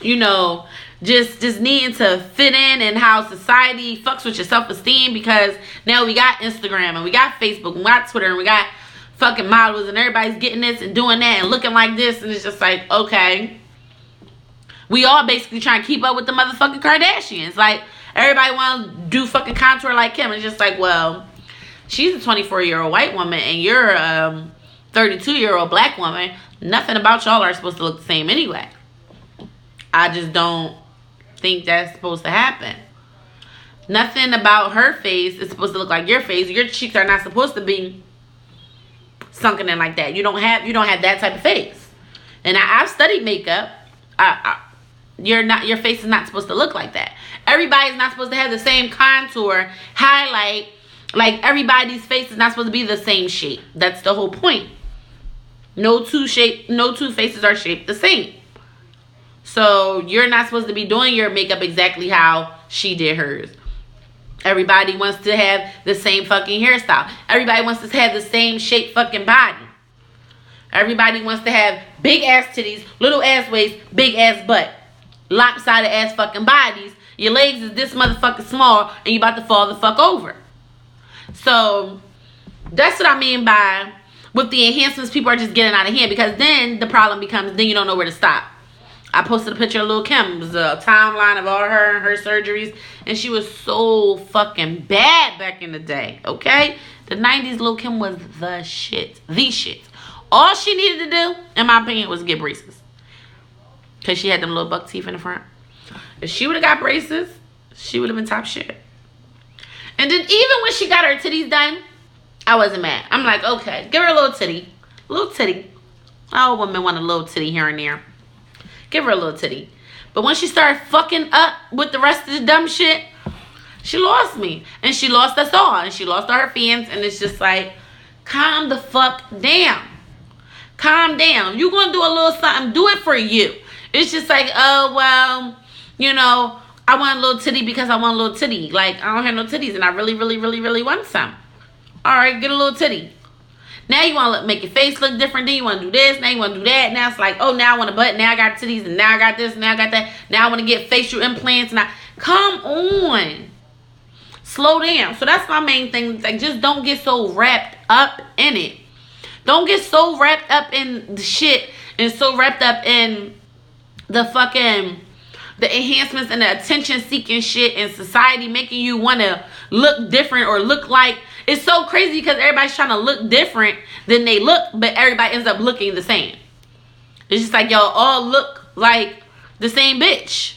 you know, just needing to fit in, and how society fucks with your self-esteem, because now we got Instagram and we got Facebook and we got Twitter and we got fucking models and everybody's getting this and doing that and looking like this, and it's just like, okay, we all basically trying to keep up with the motherfucking Kardashians. Like, everybody want to do fucking contour like Kim. It's just like, well, she's a 24-year-old white woman and you're a 32-year-old black woman. Nothing about y'all are supposed to look the same anyway. I just don't think that's supposed to happen. Nothing about her face is supposed to look like your face. Your cheeks are not supposed to be sunken in like that. You don't have that type of face. And I've studied makeup. Your face is not supposed to look like that. Everybody's not supposed to have the same contour, highlight. Like, everybody's face is not supposed to be the same shape. That's the whole point. No two faces are shaped the same. So you're not supposed to be doing your makeup exactly how she did hers. Everybody wants to have the same fucking hairstyle. Everybody wants to have the same shape fucking body. Everybody wants to have big ass titties, little ass waist, big ass butt, lopsided ass fucking bodies. Your legs is this motherfucking small and you about to fall the fuck over. So that's what I mean by with the enhancements, people are just getting out of hand, because then the problem becomes, then you don't know where to stop. I posted a picture of Lil Kim. It was a timeline of all her surgeries. And she was so fucking bad back in the day. Okay? The 90s, Lil Kim was the shit. The shit. All she needed to do, in my opinion, was get braces. Because she had them little buck teeth in the front. If she would have got braces, she would have been top shit. And then even when she got her titties done, I wasn't mad. I'm like, okay, give her a little titty. Little titty. All women want a little titty here and there. Give her a little titty. But when she started fucking up with the rest of the dumb shit, she lost me. And she lost us all. And she lost all her fans. And it's just like, calm the fuck down. Calm down. If you're going to do a little something, do it for you. It's just like, oh, well, you know, I want a little titty because I want a little titty. Like, I don't have no titties and I really, really, really, really want some. All right, get a little titty. Now you want to make your face look different. Then you want to do this. Now you want to do that. Now it's like, oh, now I want a butt. Now I got titties. And now I got this. And now I got that. Now I want to get facial implants. And come on. Slow down. So that's my main thing. Like, just don't get so wrapped up in it. Don't get so wrapped up in the shit. And so wrapped up in the fucking, the enhancements and the attention seeking shit in society making you want to look different or look like. It's so crazy because everybody's trying to look different than they look, but everybody ends up looking the same. It's just like y'all all look like the same bitch.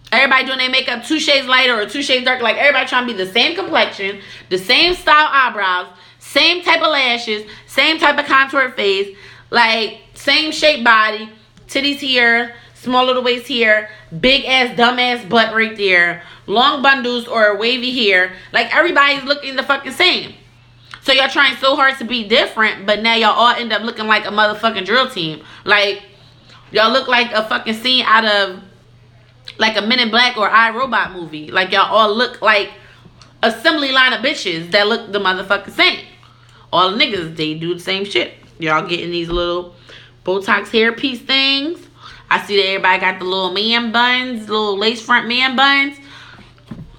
Everybody doing their makeup 2 shades lighter or 2 shades darker. Like, everybody trying to be the same complexion, the same style eyebrows, same type of lashes, same type of contour face, like same shape body, titties here, small little waist here, big ass dumb ass butt right there, long bundles or wavy hair. Like, everybody's looking the fucking same. So y'all trying so hard to be different, but now y'all all end up looking like a motherfucking drill team. Like, y'all look like a fucking scene out of like a Men in Black or iRobot movie. Like, y'all all look like assembly line of bitches that look the motherfucking same. All the niggas, they do the same shit. Y'all getting these little Botox hairpiece things. I see that everybody got the little man buns, little lace front man buns.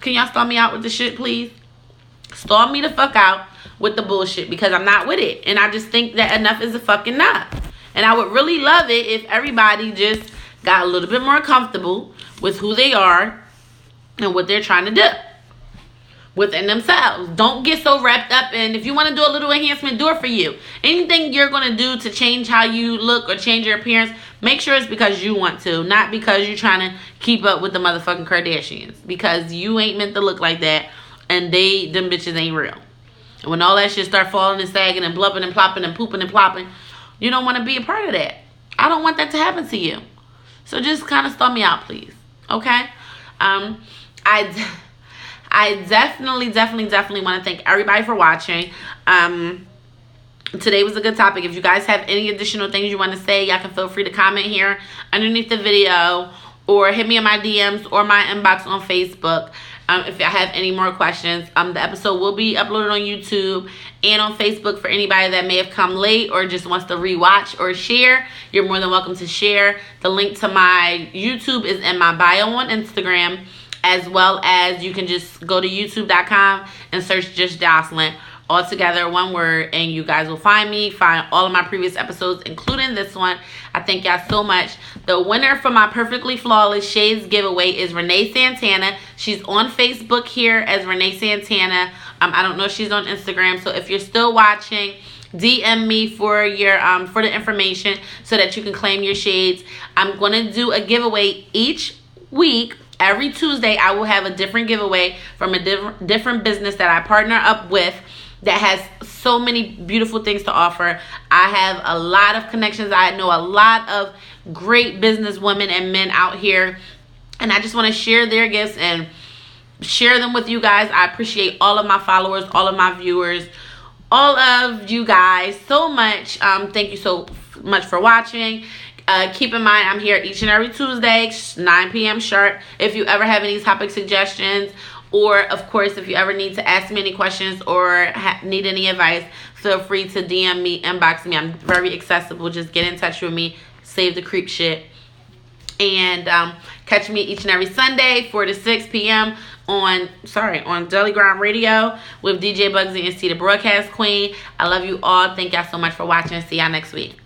Can y'all stall me out with the shit, please? Stall me the fuck out with the bullshit, because I'm not with it. And I just think that enough is a fucking enough. And I would really love it if everybody just got a little bit more comfortable with who they are and what they're trying to do within themselves. Don't get so wrapped up in, if you want to do a little enhancement, do it for you. Anything you're going to do to change how you look or change your appearance, make sure it's because you want to, not because you're trying to keep up with the motherfucking Kardashians, because you ain't meant to look like that, and them bitches ain't real. And when all that shit start falling and sagging and blubbing and plopping and pooping and plopping, you don't want to be a part of that. I don't want that to happen to you. So just kind of stall me out, please. Okay? I definitely want to thank everybody for watching. Today was a good topic. If you guys have any additional things you want to say, y'all can feel free to comment here underneath the video, or hit me in my DMs or my inbox on Facebook. If I have any more questions, the episode will be uploaded on YouTube and on Facebook for anybody that may have come late or just wants to rewatch or share. You're more than welcome to share. The link to my YouTube is in my bio on Instagram, as well as you can just go to youtube.com and search Just Jocelyn, all together, one word, and you guys will find me, find all of my previous episodes, including this one. I thank y'all so much. The winner for my Perfectly Flawless Shades giveaway is Renee Santana. She's on Facebook here as Renee Santana. I don't know if she's on Instagram, so if you're still watching, DM me for your for the information so that you can claim your shades. I'm going to do a giveaway each week. Every Tuesday, I will have a different giveaway from a different business that I partner up with that has so many beautiful things to offer. I have a lot of connections. I know a lot of great business women and men out here, and I just want to share their gifts and share them with you guys. I appreciate all of my followers, all of my viewers, all of you guys so much. Thank you so much for watching. Keep in mind, I'm here each and every Tuesday, 9 p.m. sharp. If you ever have any topic suggestions, or of course, if you ever need to ask me any questions or need any advice, feel free to DM me, inbox me. I'm very accessible. Just get in touch with me. Save the creep shit. And catch me each and every Sunday, 4 to 6 p.m. on Deli Grind Radio with DJ Bugsy and C, the Broadcast Queen. I love you all. Thank y'all so much for watching. See y'all next week.